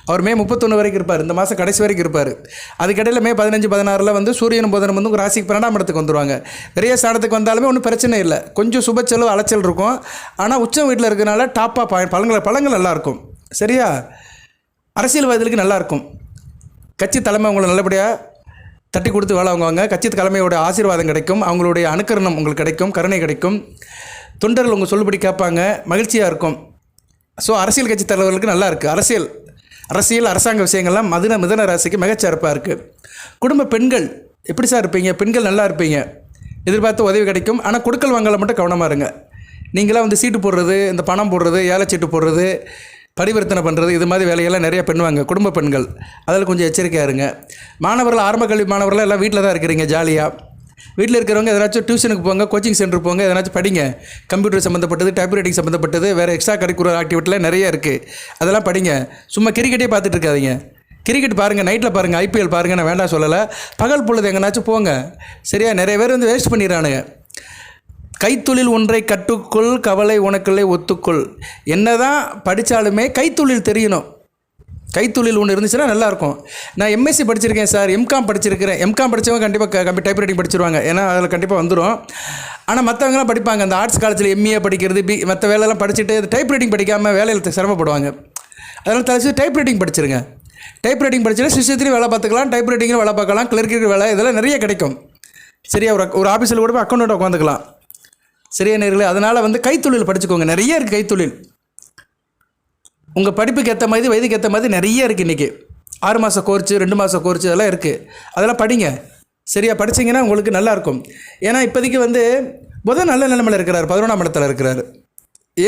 அவர் மே 31 வரைக்கும் இருப்பார். இந்த மாதம் கடைசி வரைக்கும் இருப்பார். அதுக்கிடையில் மே 15, 16 சூரியனும் புதனும் ராசிக்கு 12ஆம் இடத்துக்கு வந்துடுவாங்க. பெரிய ஸ்தானத்துக்கு வந்தாலுமே ஒன்றும் பிரச்சனை இல்லை. கொஞ்சம் சுபச்செலவு அலைச்சல் இருக்கும். ஆனால் உச்சம் வீட்டில் இருக்கிறனால டாப்பாக பழங்கள் நல்லாயிருக்கும். சரியா? அரசியல்வாதிகளுக்கு நல்லாயிருக்கும். கட்சி தலைமை உங்களை நல்லபடியாக தட்டி கொடுத்து வேலை வாங்குவாங்க. கட்சி தலைமையோட ஆசீர்வாதம் கிடைக்கும். அவங்களுடைய அனுக்கரணம் உங்களுக்கு கிடைக்கும், கருணை கிடைக்கும். தொண்டர்கள் உங்கள் சொல்லுபடி கேட்பாங்க, மகிழ்ச்சியாக இருக்கும். ஸோ அரசியல் கட்சி தலைவர்களுக்கு நல்லா இருக்குது. அரசியல் அரசாங்க விஷயங்கள்லாம் மிதுன ராசிக்கு மிகச்சிறப்பாக இருக்குது. குடும்ப பெண்கள் எப்படி சார் இருப்பீங்க? பெண்கள் நல்லா இருப்பீங்க. எதிர்பார்த்து உதவி கிடைக்கும். ஆனால் கொடுக்கல் வாங்கல மட்டும் கவனமாக இருங்க. நீங்களாம் சீட்டு போடுறது, இந்த பணம் போடுறது, ஏலச்சீட்டு போடுறது, பரிவர்த்தனை பண்ணுறது, இது மாதிரி வேலையெல்லாம் நிறைய பண்ணுவாங்க குடும்ப பெண்கள். அதில் கொஞ்சம் எச்சரிக்கையாக இருங்க. மாணவர்கள், ஆரம்ப கல்வி மாணவர்கள் எல்லாம் வீட்டில் தான் இருக்கிறீங்க ஜாலியாக. வீட்டில் இருக்கிறவங்க எதனாச்சும் டியூஷனுக்கு போங்க, கோச்சிங் சென்டர் போங்க, எதனாச்சும் படிங்க. கம்ப்யூட்டர் சம்மந்தப்பட்டது, டைப்ரைட்டிங் சம்மந்தப்பட்டது, வேறு எக்ஸ்ட்ரா கரிக்குலர் ஆக்டிவிட்டிலாம் நிறைய இருக்குது. அதெல்லாம் படிங்க. சும்மா கிரிக்கெட்டே பார்த்துட்டு இருக்காதீங்க. கிரிக்கெட் பாருங்கள், நைட்டில் பாருங்கள், ஐபிஎல் பாருங்கள். நான் வேண்டாம் சொல்லலை. பகல் பொழுது எங்கேனாச்சும் போங்க. சரியா? நிறைய பேர் வேஸ்ட் பண்ணிடுறானுங்க. கைத்தொழில் ஒன்றை கற்றுக்கொள், கவலை உனக்குள்ளே ஒத்துக்கொள். என்ன தான் படித்தாலுமே கைத்தொழில் தெரியணும். கைத்தொழில் ஒன்று இருந்துச்சுன்னா நல்லாயிருக்கும். நான் எம்எஸ்சி படிச்சிருக்கேன் சார், எம்காம் படிச்சிருக்கிறேன். எம்காம் படித்தவங்க கண்டிப்பாக டைப்ரைட்டிங் படிச்சிருவாங்க. ஏன்னா அதில் கண்டிப்பாக வந்துடும். ஆனால் மற்றவங்களாம் படிப்பாங்க. அந்த ஆர்ட்ஸ் காலேஜில் எம்ஏ படிக்கிறது, மற்ற வேலையெல்லாம் படிச்சுட்டு டைப்ரைட்டிங் படிக்காமல் வேலையில் சிரமப்படுவாங்க. அதனால் தலைச்சு டைப்ரைட்டிங் படிச்சிருங்க. டைப்ரைட்டிங் படிச்சுட்டு சிஸ்டத்துலேயும் வேலை பார்த்துக்கலாம், டைப்ரைட்டிங்கில் வேலை பார்க்கலாம், கிளர்க்கு வேலை, இதெல்லாம் நிறைய கிடைக்கும். சரியா? ஒரு ஆஃபீஸில் கூட போய் அக்கௌண்ட்டோட உட்காந்துக்கலாம். சரியா நேர்களே? அதனால் கைத்தொழில் படிச்சுக்கோங்க. நிறைய இருக்குது கைத்தொழில். உங்கள் படிப்புக்கு ஏற்ற மாதிரி, வயதுக்கு ஏற்ற மாதிரி நிறைய இருக்குது. இன்றைக்கி 6 மாத கோர்ஸ், 2 மாத கோர்ஸ் அதெல்லாம் இருக்குது. அதெல்லாம் படிங்க. சரியா? படிச்சிங்கன்னா உங்களுக்கு நல்லாயிருக்கும். ஏன்னா இப்போதைக்கு புதன் நல்ல நிலைமையில் இருக்கிறார், 11ஆம் இடத்துல இருக்கிறார்.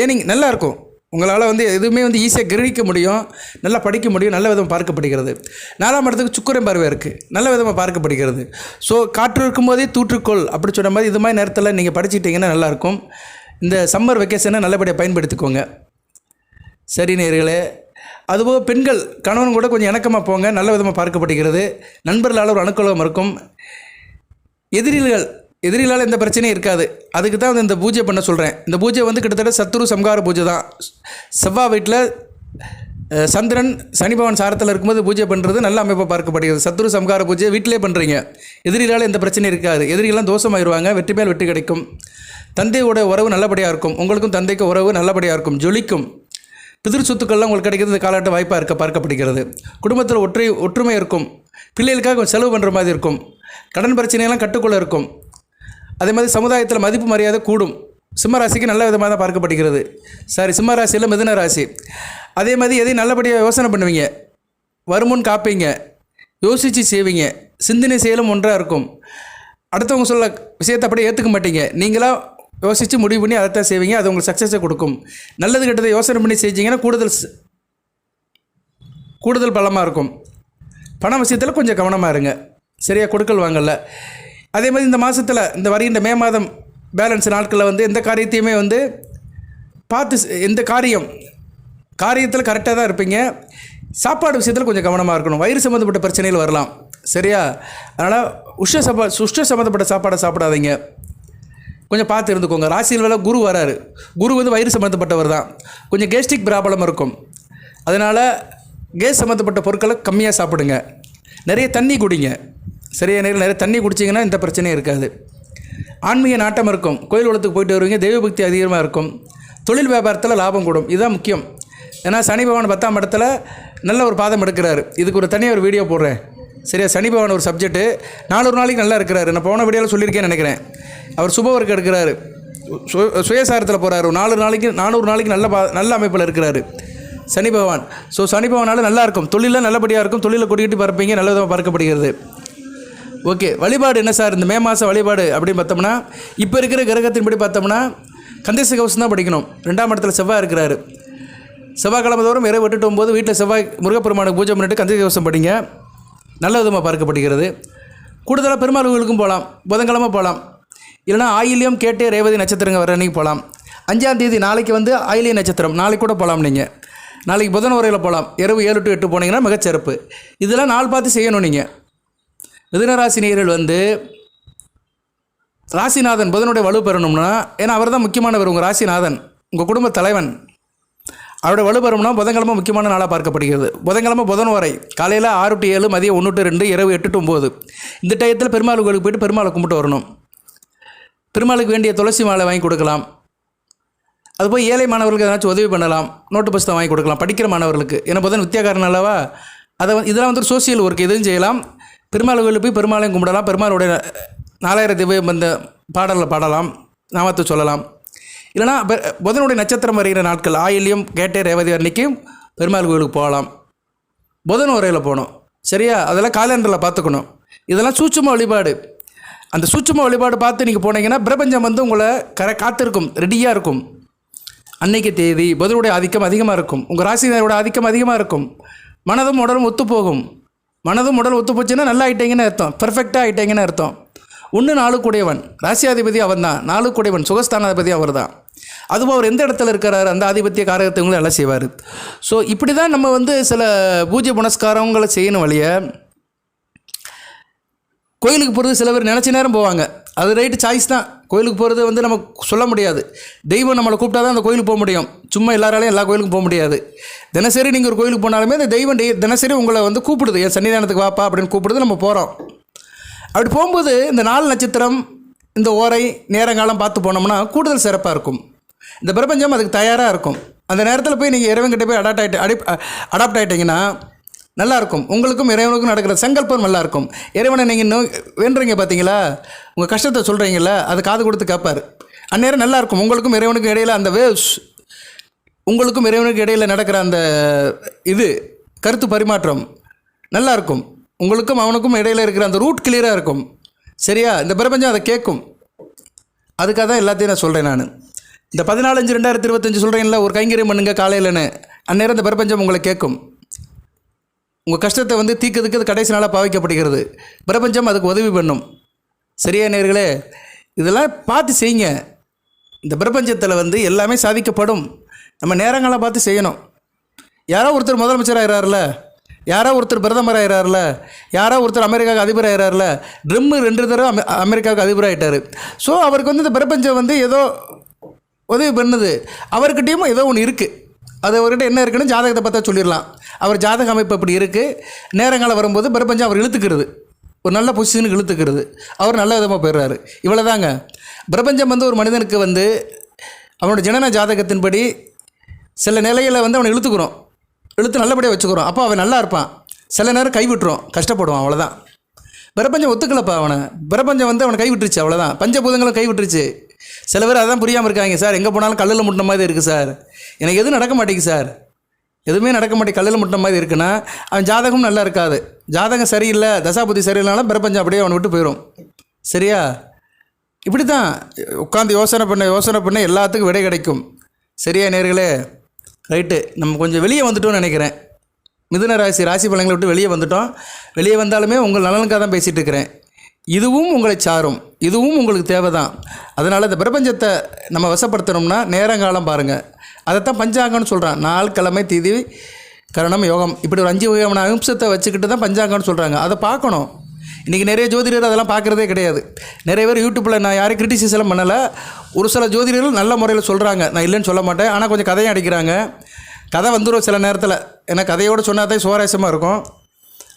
ஏனிங் நல்லாயிருக்கும். உங்களால் எதுவுமே ஈஸியாக கிரகிக்க முடியும், நல்லா படிக்க முடியும், நல்ல விதமாக பார்க்கப்படுகிறது. 4ஆம் இடத்துக்கு சுக்கிரன் பார்வை இருக்குது, நல்ல விதமாக பார்க்கப்படுகிறது. ஸோ காற்று இருக்கும்போதே தூற்றுக்கொள் அப்படி சொன்ன மாதிரி இது மாதிரி நேரத்தில் நீங்கள் படிச்சுக்கிட்டிங்கன்னா நல்லாயிருக்கும். இந்த சம்மர் வெக்கேஷனை நல்லபடியாக பயன்படுத்திக்கோங்க. சரி நேயர்களே? அதுபோக பெண்கள் கணவன் கூட கொஞ்சம் இணக்கமாக போங்க, நல்ல விதமாக பார்க்கப்படுகிறது. நண்பர்களால் ஒரு அனுகூலம் இருக்கும். எதிரிகளால் எந்த பிரச்சனையும் இருக்காது. அதுக்கு தான் இந்த பூஜை பண்ண சொல்கிறேன். இந்த பூஜை கிட்டத்தட்ட சத்துரு சம்ஹார பூஜை தான். செவ்வாய் வீட்டில் சந்திரன் சனி பகவான் சாரத்தில் இருக்கும்போது பூஜை பண்ணுறது நல்ல அமைப்பாக பார்க்கப்படுகிறது. சத்துரு சம்ஹார பூஜை வீட்டிலே பண்ணுறீங்க. எதிரிகளால் எந்த பிரச்சனையும் இருக்காது. எதிரிகள்லாம் தோஷமாயிருவாங்க, வெற்றி மேல் வெற்றி கிடைக்கும். தந்தையோட உறவு நல்லபடியாக இருக்கும். உங்களுக்கும் தந்தைக்கு உறவு நல்லபடியாக இருக்கும், ஜொலிக்கும். பிதிர் சொத்துக்கள்லாம் உங்களுக்கு கிடைக்கிறது காலகட்ட வாய்ப்பாக பார்க்கப்படுகிறது. குடும்பத்தில் ஒற்றுமை இருக்கும். பிள்ளைகளுக்காக கொஞ்சம் செலவு பண்ணுற மாதிரி இருக்கும். கடன் பிரச்சனையெல்லாம் கட்டுக்குள்ளே இருக்கும். அதே மாதிரி சமுதாயத்தில் மதிப்பு மரியாதை கூடும். சிம்மராசிக்கு நல்ல விதமாக தான் பார்க்கப்படுகிறது. சிம்ம ராசியில் மிதுன ராசி. அதே மாதிரி எதையும் நல்லபடியாக யோசனை பண்ணுவீங்க, வருமுன் காப்பீங்க, யோசித்து செய்வீங்க, சிந்தனை செயலும் ஒன்றாக இருக்கும். அடுத்தவங்க சொல்ல விஷயத்தை அப்படியே ஏற்றுக்க மாட்டீங்க. நீங்களாக யோசித்து முடிவு பண்ணி அதைத்தான் செய்வீங்க. அது உங்களுக்கு சக்ஸஸை கொடுக்கும். நல்லது கெட்டதை யோசனை பண்ணி செஞ்சீங்கன்னா கூடுதல் பலமாக இருக்கும். பண விஷயத்தில் கொஞ்சம் கவனமாக இருங்க. சரியாக? கொடுக்கல் வாங்கல. அதே மாதிரி இந்த மாதத்தில், இந்த வருகின்ற மே மாதம் பேலன்ஸ் நாட்களில் எந்த காரியத்தையுமே பார்த்து, எந்த காரியத்தில் கரெக்டாக தான் இருப்பீங்க. சாப்பாடு விஷயத்தில் கொஞ்சம் கவனமாக இருக்கணும். வயிறு சம்மந்தப்பட்ட பிரச்சனைகள் வரலாம். சரியா? அதனால் உஷ்ண சம்மந்தப்பட்ட சாப்பாடை சாப்பிடாதீங்க. கொஞ்சம் பார்த்து இருந்துக்கோங்க. ராசியில் குரு வராரு. குரு வயிறு சம்மந்தப்பட்டவர் தான். கொஞ்சம் கேஸ்ட்ரிக் ப்ராப்ளம் இருக்கும். அதனால் கேஸ் சம்மந்தப்பட்ட பொருட்களை கம்மியாக சாப்பிடுங்க. நிறைய தண்ணி குடிங்க. சரியா? நிறைய தண்ணி குடிச்சிங்கன்னா இந்த பிரச்சனையும் இருக்காது. ஆன்மீக நாட்டம் இருக்கும். கோயில் குளத்துக்கு போயிட்டு வருவீங்க. தெய்வ பக்தி அதிகமாக இருக்கும். தொழில் வியாபாரத்தில் லாபம் கூடும். இதுதான் முக்கியம். ஏன்னா சனி பகவான் 10ஆம் இடத்துல நல்ல ஒரு பாதம் எடுக்கிறாரு. இதுக்கு ஒரு தனியாக ஒரு வீடியோ போடுறேன். சரியா? சனி பகவான் ஒரு சப்ஜெக்ட்டு 400 நாளைக்கு நல்லா இருக்கிறாரு. நான் போன வீடியோவில் சொல்லியிருக்கேன்னு நினைக்கிறேன். அவர் சுபவருக்கு எடுக்கிறாரு, சுயசாரத்தில் போகிறாரு. 400 நாளைக்கு நல்ல அமைப்பில் இருக்கிறாரு சனி பகவான். ஸோ சனி பகவானால் நல்லா இருக்கும், தொழிலில் நல்லபடியாக இருக்கும், தொழிலை கொடிக்கிட்டு பறப்பீங்க, நல்ல விதமாக பார்க்கப்படுகிறது. ஓகே, வழிபாடு என்ன சார் இந்த மே மாதம் வழிபாடு அப்படின்னு பார்த்தோம்னா, இப்போ இருக்கிற கிரகத்தின்படி பார்த்தோம்னா கந்தச கவசம் தான் படிக்கணும். 2ஆம் இடத்துல செவ்வாய் இருக்கிறாரு. செவ்வாய்க்கிழமை தோறும் இரவு 8-9 வீட்டில் செவ்வாய் முருகப்பெருமானுக்கு பூஜை பண்ணிட்டு கந்தச கவசம் படிங்க, நல்ல விதமாக பார்க்கப்படுகிறது. கூடுதலாக பெருமாள் கோவிலுக்கும் போகலாம், புதன்கிழமை போகலாம். இல்லைனா ஆயில்யம் கேட்டே ரேவதி நட்சத்திரங்க வர அன்றைக்கி போகலாம். 5ஆம் தேதி நாளைக்கு வந்து ஆயிலிய நட்சத்திரம், நாளைக்கு கூட போகலாம். நீங்கள் நாளைக்கு புதன் உரையில் போகலாம், இரவு 7 to 8 போனீங்கன்னா மிகச்சிறப்பு. இதெல்லாம் நாள் பார்த்து செய்யணும். நீங்கள் மிதுனராசி நேயர்கள் வந்து ராசிநாதன் புதனுடைய வலு பெறணும்னா, ஏன்னா அவர் தான் முக்கியமானவர், உங்கள் ராசிநாதன், உங்கள் குடும்ப தலைவன். அவருடைய வலு பெறணும்னா புதன்கிழமை முக்கியமான நாளாக பார்க்கப்படுகிறது. புதன்கிழமை புதன் வரை காலையில் 6 to 7, மதியம் 1 to 2, இரவு 8 to 9 இந்த டயத்தில் பெருமாள் கோயிலுக்கு போய்ட்டு பெருமாளை கும்பிட்டு வரணும். பெருமாளுக்கு வேண்டிய துளசி மாலை வாங்கி கொடுக்கலாம். அதுபோல் ஏழை மாணவர்களுக்கு ஏதாச்சும் உதவி பண்ணலாம், நோட்டு புஸ்தகம் வாங்கி கொடுக்கலாம் படிக்கிற மாணவர்களுக்கு. ஏன்னா புதன் வித்தியாகாரன் அல்லவா, இதெல்லாம் வந்து சோசியல் ஒர்க் எதுவும் செய்யலாம். பெருமாள் கோயிலுக்கு போய் பெருமாளையும் கும்பிடலாம், பெருமாளுடைய 4000 திவ்ய வந்த பாடலில் பாடலாம், நாமத்தை சொல்லலாம். இல்லைனா புதனுடைய நட்சத்திரம் வருகிற நாட்கள் ஆயில்யம் கேட்டே ரேவதி அன்னைக்கும் பெருமாள் கோயிலுக்கு போகலாம். புதன் உரையில் போகணும். சரியா? அதெல்லாம் காலண்டரில் பார்த்துக்கணும். இதெல்லாம் சூட்சும வழிபாடு. அந்த சூட்சும வழிபாடு பார்த்து நீங்கள் போனீங்கன்னா பிரபஞ்சம் வந்து உங்களை காத்திருக்கும், ரெடியாக இருக்கும். அன்னைக்கு தேதி புதனுடைய ஆதிக்கம் அதிகமாக இருக்கும், உங்கள் ராசினரோட ஆதிக்கம் அதிகமாக இருக்கும். மனதும் உடலும் ஒத்துப்போகும். மனதும் உடல் ஒத்து போச்சுன்னா நல்லா ஆகிட்டீங்கன்னு அர்த்தம், பெர்ஃபெக்டாக ஆகிட்டீங்கன்னு அர்த்தம். 4 கூடையவன் ராசியாதிபதி அவன் தான், 4 கூடையவன் சுகஸ்தானாதிபதி அவர் தான். அதுவும் அவர் எந்த இடத்துல இருக்கிறார் அந்த ஆதிபத்திய காரகத்தைங்களும் எல்லாம் செய்வார். ஸோ இப்படி தான் நம்ம வந்து சில பூஜை புனஸ்காரங்களை செய்யணும். வழியை கோயிலுக்கு போகிறது சில பேர் நினச்ச நேரம் போவாங்க, அது ரைட்டு, சாய்ஸ் தான். கோயிலுக்கு போகிறது வந்து நம்ம சொல்ல முடியாது. தெய்வம் நம்மளை கூப்பிட்டா தான் அந்த கோயிலுக்கு போக முடியும். சும்மா எல்லாராலையும் எல்லா கோயிலுக்கும் போக முடியாது. தினசரி நீங்கள் ஒரு கோயிலுக்கு போனாலுமே அந்த தெய்வம் தினசரி உங்களை வந்து கூப்பிடுது, என் சன்னிதானத்துக்கு வாப்பா அப்படின்னு கூப்பிடுது, நம்ம போகிறோம். அப்படி போகும்போது இந்த 4 நட்சத்திரம் இந்த ஓரை நேரங்காலம் பார்த்து போனோம்னா கூடுதல் சிறப்பாக இருக்கும். இந்த பிரபஞ்சம் அதுக்கு தயாராக இருக்கும். அந்த நேரத்தில் போய் நீங்கள் இறைவன்கிட்ட போய் அடாப்ட் ஆகிட்டிங்கன்னா நல்லாயிருக்கும். உங்களுக்கும் இறைவனுக்கும் நடக்கிற சங்கல்பம் நல்லாயிருக்கும். இறைவனை நீங்கள் இன்னும் வேண்டுறீங்க பார்த்தீங்களா, உங்கள் கஷ்டத்தை சொல்கிறீங்கள, அது காது கொடுத்து கேட்பார். அந்நேரம் நல்லாயிருக்கும். உங்களுக்கும் இறைவனுக்கும் இடையில் அந்த வேவ்ஸ், உங்களுக்கும் இறைவனுக்கு இடையில் நடக்கிற அந்த கருத்து பரிமாற்றம் நல்லாயிருக்கும். உங்களுக்கும் அவனுக்கும் இடையில் இருக்கிற அந்த ரூட் கிளியராக இருக்கும். சரியா? இந்த பிரபஞ்சம் அதை கேட்கும். அதுக்காக தான் எல்லாத்தையும் நான் சொல்கிறேன். நான் இந்த 14/5/2025 சொல்கிறேன்ல, ஒரு கைங்கரியம் பண்ணுங்க காலையிலன்னு, அந்நேரம் இந்த பிரபஞ்சம் உங்களை கேட்கும். உங்கள் கஷ்டத்தை வந்து தீர்க்கிறதுக்கு அது கடைசி நாளாக பாவிக்கப்படுகிறது. பிரபஞ்சம் அதுக்கு உதவி பண்ணும். சரியா நேயர்களே? இதெல்லாம் பார்த்து செய்யுங்க. இந்த பிரபஞ்சத்தில் வந்து எல்லாமே சாதிக்கப்படும். நம்ம நேரங்களை பார்த்து செய்யணும். யாரோ ஒருத்தர் முதலமைச்சர் ஆகிறார்ல, யாரோ ஒருத்தர் பிரதமர் ஆகிறார்ல, யாரோ ஒருத்தர் அமெரிக்காவுக்கு அதிபர் ஆகிறார்ல, ட்ரம்மு 2 தடவை அமெரிக்காவுக்கு அதிபர் ஆகிட்டார். ஸோ அவருக்கு வந்து இந்த பிரபஞ்சம் வந்து ஏதோ உதவி பண்ணுது. அவர்கிட்டையும் ஏதோ ஒன்று இருக்குது. அது அவர்கிட்ட என்ன இருக்குன்னு ஜாதகத்தை பார்த்தா சொல்லிடலாம். அவர் ஜாதக அமைப்பு அப்படி இருக்குது. நேரங்காலம் வரும்போது பிரபஞ்சம் அவர் இழுத்துக்கிறது, ஒரு நல்ல பொசிஷனுக்கு இழுத்துக்கிறது. அவர் நல்ல விதமாக போயிடுறாரு. இவ்வளோ தாங்க. பிரபஞ்சம் வந்து ஒரு மனிதனுக்கு வந்து அவனோட ஜனன ஜாதகத்தின்படி சில நிலையில் வந்து அவனை இழுத்து நல்லபடியாக வச்சுக்கிறோம். அப்போ அவன் நல்லா இருப்பான். சில நேரம் கைவிட்டுரும், கஷ்டப்படுவான். அவ்வளோதான். பிரபஞ்சம் ஒத்துக்கலப்பா அவனை. பிரபஞ்சம் வந்து அவனை கைவிட்டுருச்சு, அவ்வளோதான். பஞ்சபூதங்களும் கைவிட்டுருச்சு. சில பேர் அதான் புரியாமல் இருக்காங்க. சார் எங்கே போனாலும் கல்லில் முட்டின மாதிரி இருக்குது சார், எனக்கு எதுவும் நடக்க மாட்டேங்குது சார், எதுவுமே நடக்க மாட்டேங்குது, கல்லில் முட்டின மாதிரி இருக்குன்னா அவன் ஜாதகம் நல்லா இருக்காது. ஜாதகம் சரியில்லை, தசாபுத்தி சரியில்லைனாலும் பிரபஞ்சம் அப்படியே அவனை விட்டு போயிடும். சரியா? இப்படி தான் உட்காந்து யோசனை பண்ண எல்லாத்துக்கும் விடை கிடைக்கும். சரியா நேர்களே? ரைட்டு. நம்ம கொஞ்சம் வெளியே வந்துட்டோம்னு நினைக்கிறேன். மிதுன ராசி பலன்களை விட்டு வெளியே வந்துட்டோம். வெளியே வந்தாலுமே உங்கள் நலனுக்காக தான் பேசிகிட்டு இருக்கிறேன். இதுவும் உங்களை சாரும், இதுவும் உங்களுக்கு தேவை தான். அதனால் இந்த பிரபஞ்சத்தை நம்ம வசப்படுத்தணும்னா நேரங்காலம் பாருங்கள். அதைத்தான் பஞ்சாங்கம்னு சொல்கிறான். நாள், கிழமை, திதி, கரணம், யோகம், இப்படி ஒரு 5 வகையான அம்சத்தை வச்சுக்கிட்டு தான் பஞ்சாங்கம்னு சொல்கிறாங்க. அதை பார்க்கணும். இன்றைக்கி நிறைய ஜோதிடர் அதெல்லாம் பார்க்குறதே கிடையாது. நிறைய பேர் யூடியூப்பில், நான் யாரையும் கிரிட்டிசிசம் பண்ணலை, ஒரு சில ஜோதிடர்கள் நல்ல முறையில் சொல்கிறாங்க, நான் இல்லைன்னு சொல்ல மாட்டேன். ஆனால் கொஞ்சம் கதையும் அடிக்கிறாங்க. கதை வந்துடும் சில நேரத்தில். ஏன்னா கதையோடு சொன்னால் தான் சுவாரஸ்யமாக இருக்கும்,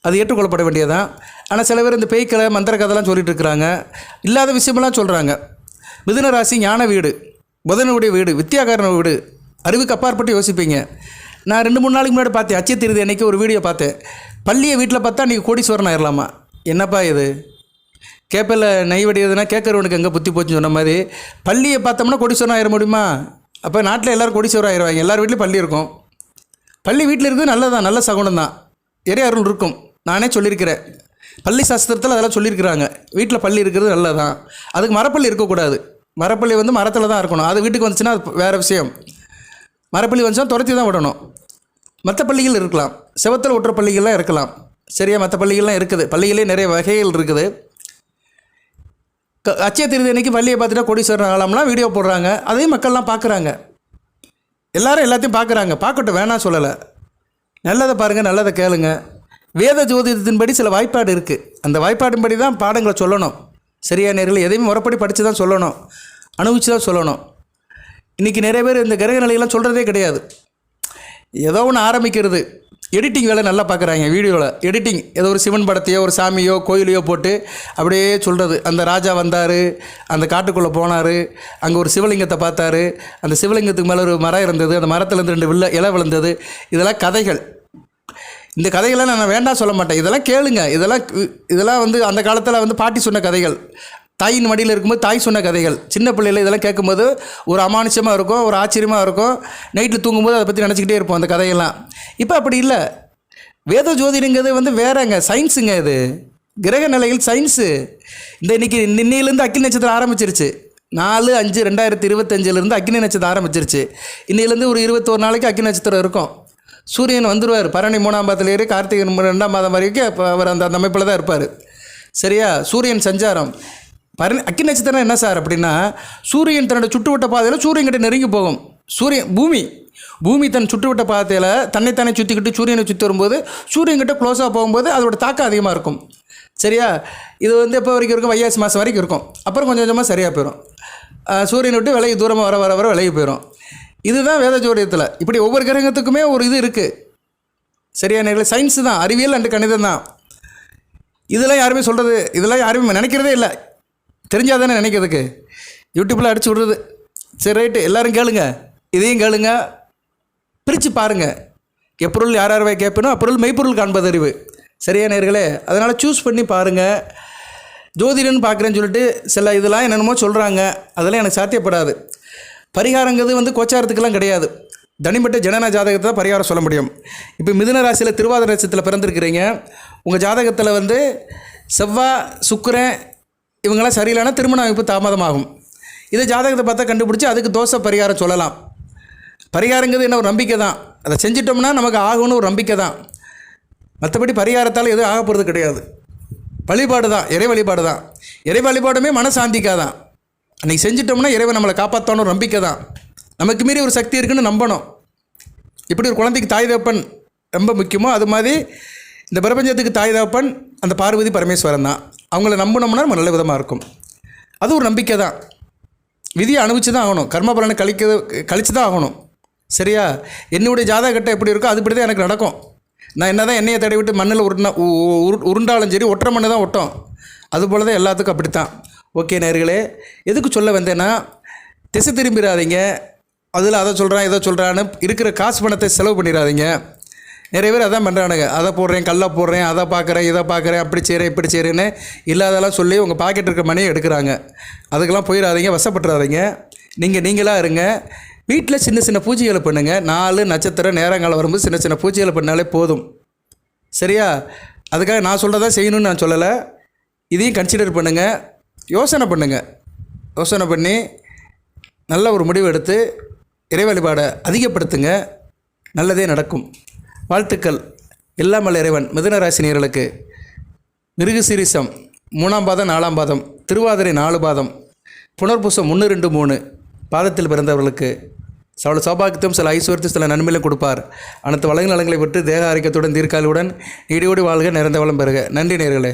அது ஏற்றுக்கொள்ளப்பட வேண்டியதான். ஆனால் சில பேர் இந்த பேய்க்கலை மந்திர கதைலாம் சொல்லிட்டு இருக்கிறாங்க, இல்லாத விஷயமெல்லாம் சொல்கிறாங்க. மிதுன ராசி ஞான வீடு, புதனுடைய வீடு, வித்தியாகாரண வீடு, அறிவுக்கு அப்பாற்பட்டு யோசிப்பீங்க. நான் 2-3 நாளைக்கு முன்னாடி பார்த்தேன், அச்சய திருதி அன்றைக்கி ஒரு வீடியோ பார்த்தேன். பள்ளியை வீட்டில் பார்த்தா இன்றைக்கி கோடீஸ்வரன் ஆயிடலாமா? என்னப்பா இது? கேப்பையில் நெய் வடிவதுன்னா கேட்குறவனுக்கு எங்கே புத்தி போச்சுன்னு சொன்ன மாதிரி பள்ளியை பார்த்தோம்னா கோடீஸ்வரன் ஆயிட முடியுமா? அப்போ நாட்டில் எல்லோரும் கோடீஸ்வரன் ஆயிடுவாங்க. எல்லார் வீட்லேயும் பள்ளி இருக்கும். பள்ளி வீட்டில் இருக்குது நல்லதான், நல்ல சகுனம் தான், இறை அருள் இருக்கும். நானே சொல்லியிருக்கிறேன், பள்ளி சாஸ்திரத்தில் அதெல்லாம் சொல்லியிருக்கிறாங்க. வீட்டில் பள்ளி இருக்கிறது நல்லதான். அதுக்கு மரப்பள்ளி இருக்கக்கூடாது. மரப்பள்ளி வந்து மரத்தில் தான் இருக்கணும். அது வீட்டுக்கு வந்துச்சுன்னா அது வேறு விஷயம். மரப்பள்ளி வந்துச்சுன்னா துரத்தி தான் விடணும். மற்ற பள்ளிகள் இருக்கலாம், செவத்தில் ஒட்டுற பள்ளிகள்லாம் இருக்கலாம். சரியா? மற்ற பள்ளிகள்லாம் இருக்குது. பள்ளிகளே நிறைய வகைகள் இருக்குது. அச்சய திருதி அன்றைக்கி பள்ளியை பார்த்துட்டா கோடீஸ்வரன் ஆகலாம்லாம் வீடியோ போடுறாங்க. அதையும் மக்கள்லாம் பார்க்குறாங்க. எல்லோரும் எல்லாத்தையும் பார்க்குறாங்க. பார்க்கட்டும், வேணாம் சொல்லலை. நல்லதை பாருங்கள், நல்லதை கேளுங்க. வேத ஜோதிடத்தின்படி சில வாய்ப்பாடு இருக்குது. அந்த வாய்ப்பாடின்படி தான் பாடங்களை சொல்லணும். சரியா நேர்கள்? எதையுமே முறைப்படி படித்து தான் சொல்லணும், அனுபவித்து தான் சொல்லணும். இன்றைக்கி நிறைய பேர் இந்த கிரக நிலையெல்லாம் சொல்கிறதே கிடையாது. ஏதோ ஒன்று ஆரம்பிக்கிறது, எடிட்டிங் வேலை நல்லா பார்க்குறாங்க. வீடியோவில் எடிட்டிங், ஏதோ ஒரு சிவன் படத்தையோ ஒரு சாமியோ கோயிலையோ போட்டு அப்படியே சொல்கிறது. அந்த ராஜா வந்தார், அந்த காட்டுக்குள்ளே போனார், அங்கே ஒரு சிவலிங்கத்தை பார்த்தாரு, அந்த சிவலிங்கத்துக்கு மேலே ஒரு மரம் இருந்தது, அந்த மரத்துலேருந்து 2 இலை விழுந்தது. இதெல்லாம் கதைகள். இந்த கதைகள்லாம் நான் வேண்டாம் சொல்ல மாட்டேன். இதெல்லாம் கேளுங்க. இதெல்லாம் வந்து அந்த காலத்தில் வந்து பாட்டி சொன்ன கதைகள், தாயின் மடியில் இருக்கும்போது தாய் சொன்ன கதைகள். சின்ன பிள்ளைகள் இதெல்லாம் கேட்கும்போது ஒரு அமானுஷமாக இருக்கும், ஒரு ஆச்சரியமாக இருக்கும். நைட்டில் தூங்கும்போது அதை பற்றி நினச்சிக்கிட்டே இருப்போம் அந்த கதையெல்லாம். இப்போ அப்படி இல்லை. வேத ஜோதிடங்கிறது வந்து வேறங்க, சயின்ஸுங்க. இது கிரக நிலைகள் சயின்ஸு. இன்னையிலேருந்து அக்கினி நட்சத்திரம் ஆரம்பிச்சிருச்சு. 4/5/2025 அக்கினி நட்சத்திரம் ஆரம்பிச்சிருச்சு. இன்னையிலேருந்து ஒரு 21 நாளைக்கு அக்கினி நட்சத்திரம் இருக்கும். சூரியன் வந்துடுவார். பரணி 3ஆம் பாதத்தில் ஏறி கார்த்திகை 2ஆம் மாதம் வரைக்கும் அவர் அந்த அமைப்பில் தான் இருப்பார். சரியா? சூரியன் சஞ்சாரம். அக்கினி நட்சத்திரம் என்ன சார் அப்படின்னா, சூரியன் தன்னோட சுற்றுவட்ட பாதையில் சூரியன்கிட்ட நெருங்கி போகும். பூமி தன் சுற்றுவட்ட பாதையில் தன்னைத்தானே சுற்றிக்கிட்டு சூரியனை சுற்றி வரும்போது சூரியன்கிட்ட க்ளோஸாக போகும்போது அதோட தாக்கம் அதிகமாக இருக்கும். சரியா? இது வந்து எப்போ வரைக்கும் இருக்கும்? வைகாசி மாதம் வரைக்கும் இருக்கும். அப்புறம் கொஞ்சம் கொஞ்சமாக சரியாக போயிடும். சூரியனை விட்டு விலகி தூரமாக வர வர விலகி போயிடும். இதுதான் வேத ஜோதிடத்தில். இப்படி ஒவ்வொரு கிரகத்துக்குமே ஒரு இது இருக்குது. சரியா நேர்களே? சயின்ஸு தான், அறிவியல் அண்டு கணிதம் தான். இதெல்லாம் யாருமே சொல்கிறது, இதெல்லாம் யாருமே நினைக்கிறதே இல்லை. தெரிஞ்சால் தானே நினைக்கிறதுக்கு. யூடியூப்பில் அடிச்சு விடுறது. சரி, ரைட்டு, எல்லோரும் கேளுங்க, இதையும் கேளுங்க, பிரித்து பாருங்கள். எப்பொருள் யார் யார் கேட்பணும் அப்பொருள் மெய்ப்பொருள் காண்பது அறிவு. சரியா நேர்களே? அதனால் சூஸ் பண்ணி பாருங்கள். ஜோதிடன்னு பார்க்குறேன்னு சொல்லிட்டு சில இதெல்லாம் என்னென்னமோ சொல்கிறாங்க, அதெல்லாம் எனக்கு சாத்தியப்படாது. பரிகாரங்கிறது வந்து கோச்சாரத்துக்கெல்லாம் கிடையாது. தனிப்பட்ட ஜனன ஜாதகத்தை தான் பரிகாரம் சொல்ல முடியும். இப்போ மிதுன ராசியில் திருவாதிரை நட்சத்திரத்தில் பிறந்திருக்கிறீங்க. உங்கள் ஜாதகத்தில் வந்து செவ்வாய் சுக்கிரன் இவங்களாம் சரியில்லைனா திருமண அமைப்பு தாமதமாகும். இதை ஜாதகத்தை பார்த்தா கண்டுபிடிச்சி அதுக்கு தோசை பரிகாரம் சொல்லலாம். பரிகாரங்கிறது என்ன, ஒரு நம்பிக்கை தான். அதை செஞ்சிட்டோம்னா நமக்கு ஆகும்னு ஒரு நம்பிக்கை தான். மற்றபடி பரிகாரத்தால் எதுவும் ஆக போகிறது கிடையாது. வழிபாடு தான், இறை வழிபாடு தான். இறை வழிபாடுமே மனசாந்திக்காதான். அன்றைக்கி செஞ்சிட்டோம்னா இறைவன் நம்மளை காப்பாற்றணும் ஒரு நம்பிக்கை தான். நமக்கு மீறி ஒரு சக்தி இருக்குன்னு நம்பணும். இப்படி ஒரு குழந்தைக்கு தாய் தகப்பன் ரொம்ப முக்கியமோ அது மாதிரி இந்த பிரபஞ்சத்துக்கு தாய் தகப்பன் அந்த பார்வதி பரமேஸ்வரன் தான். அவங்கள நம்பினோம்னா நம்ம நல்ல விதமாக இருக்கும். அது ஒரு நம்பிக்கை தான். விதியை அனுபவிச்சு தான் ஆகணும். கர்ம பலனை கழித்து தான் ஆகணும். சரியா? என்னுடைய ஜாதக கட்டம் எப்படி இருக்கோ அதுபடி தான் எனக்கு நடக்கும். நான் என்ன தான் எண்ணெயை தடவி விட்டு மண்ணில் உருண்டாலும் சரி ஒற்றை மண்ணு தான் ஒட்டும். அதுபோல் தான் எல்லாத்துக்கும் அப்படித்தான். ஓகே நேர்களே, எதுக்கு சொல்ல வந்தேன்னா, திசை திரும்பிடாதீங்க. அதில் அதை சொல்கிறான் இதை சொல்கிறான்னு இருக்கிற காசு பணத்தை செலவு பண்ணிடாதீங்க. நிறைய பேர் அதான் பண்ணுறானுங்க. அதை போடுறேன், கல்லை போடுறேன், அதை பார்க்குறேன், இதை பார்க்குறேன், அப்படி செய்கிறேன், இப்படி செய்கிறேன்னு இல்லாதெல்லாம் சொல்லி உங்கள் பாக்கெட் இருக்க மணியை எடுக்கிறாங்க. அதுக்கெல்லாம் போயிடாதீங்க, வசப்பட்டுறாதீங்க. நீங்களாக இருங்க. வீட்டில் சின்ன சின்ன பூஜைகளை பண்ணுங்கள். 4 நட்சத்திரம் நேரங்காலம் வரும்போது சின்ன சின்ன பூஜைகளை பண்ணாலே போதும். சரியா? அதுக்காக நான் சொல்கிறதா செய்யணும்னு நான் சொல்லலை. இதையும் கன்சிடர் பண்ணுங்கள், யோசனை பண்ணுங்கள். யோசனை பண்ணி நல்ல ஒரு முடிவு எடுத்து இறை வழிபாடை அதிகப்படுத்துங்க. நல்லதே நடக்கும். வாழ்த்துக்கள். எல்லாம் வல்ல இறைவன் மிதுன ராசினியர்களுக்கு மிருகசீரிசம் 3ஆம் பாதம் 4ஆம் பாதம் திருவாதிரை 4 பாதம் புனர்பூசம் 1 2 3 பாதத்தில் பிறந்தவர்களுக்கு சில சௌபாகியத்தையும் சில ஐஸ்வர்யத்தையும் சில நன்மையிலும் கொடுப்பார். அனைத்து வளங்கள் நலங்களை விட்டு தேக ஆரோக்கியத்துடன் தீர்க்காலுடன் நீடியோடு வாழ்க, நிறைந்த வளம் பெறுக. நன்றி நேயர்களே.